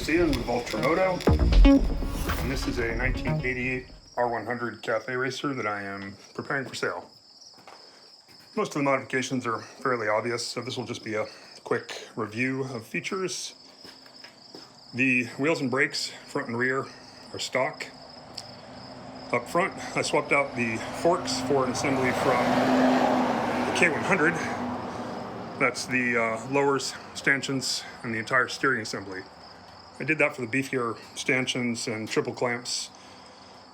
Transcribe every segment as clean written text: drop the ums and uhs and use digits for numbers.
Ian with Vulture Moto, and this is a 1988 R100 cafe racer that I am preparing for sale. Most of the modifications are fairly obvious, so this will just be a quick review of features. The wheels and brakes, front and rear, are stock. Up front, I swapped out the forks for an assembly from the K100. That's the lowers, stanchions, and the entire steering assembly. I did that for the beefier stanchions and triple clamps,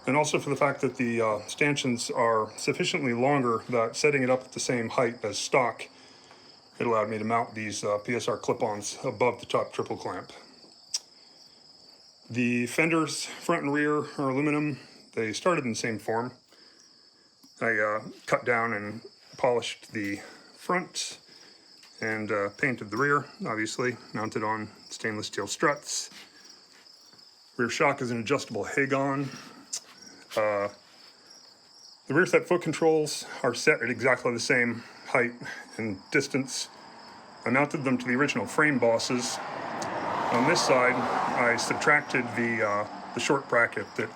and also for the fact that the stanchions are sufficiently longer that setting it up at the same height as stock, it allowed me to mount these PSR clip-ons above the top triple clamp. The fenders, front and rear, are aluminum. They started in the same form. I cut down and polished the front and painted the rear, obviously, mounted on stainless steel struts. Rear shock is an adjustable Hagon. The rear set foot controls are set at exactly the same height and distance. I mounted them to the original frame bosses. On this side, I subtracted the short bracket that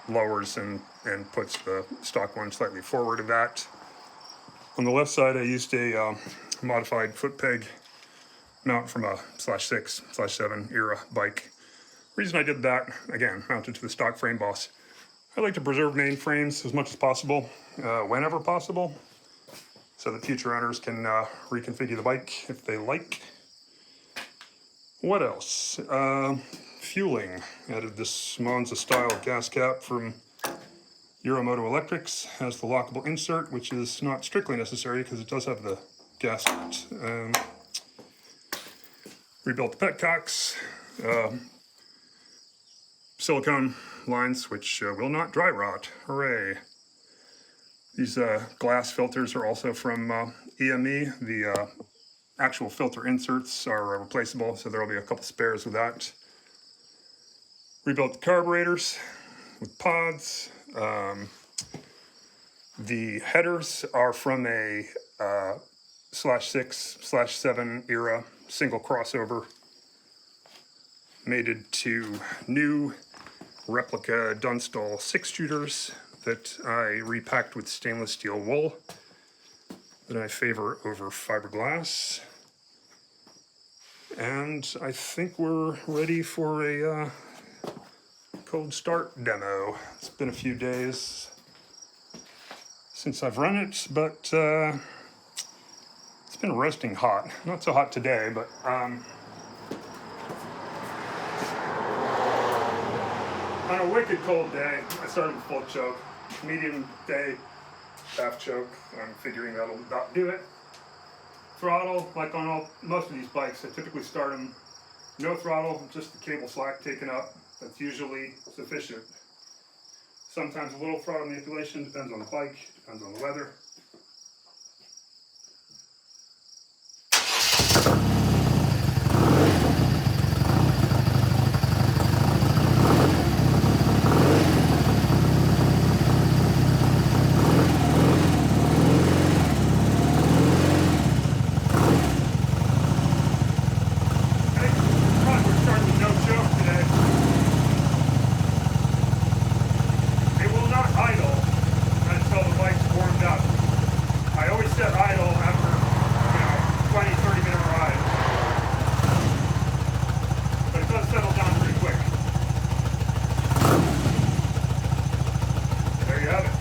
lowers and puts the stock one slightly forward of that. On the left side, I used a modified foot peg mount from a /6/7 era bike. The reason I did that, again, mounted to the stock frame boss, I like to preserve main frames as much as possible, whenever possible, so that future owners can reconfigure the bike if they like. What else? Fueling. Added this Monza style gas cap from Euromoto Electrics. Has the lockable insert, which is not strictly necessary because it does have the gasket. Rebuilt the petcocks. Silicone lines which will not dry rot. Hooray! These glass filters are also from EME. The actual filter inserts are replaceable, so there will be a couple spares with that. Rebuilt the carburetors with pods. The headers are from a /6/7 era single crossover mated to new replica Dunstall 6-shooters that I repacked with stainless steel wool that I favor over fiberglass. And I think we're ready for a cold start demo. It's been a few days since I've run it, but it's been roasting hot. Not so hot today, but on a wicked cold day, I started with full choke. Medium day, half choke. I'm figuring that'll about do it. Throttle, like on most of these bikes, I typically start them no throttle, just the cable slack taken up. That's usually sufficient. Sometimes a little throttle manipulation, depends on the bike, depends on the weather. There you have it.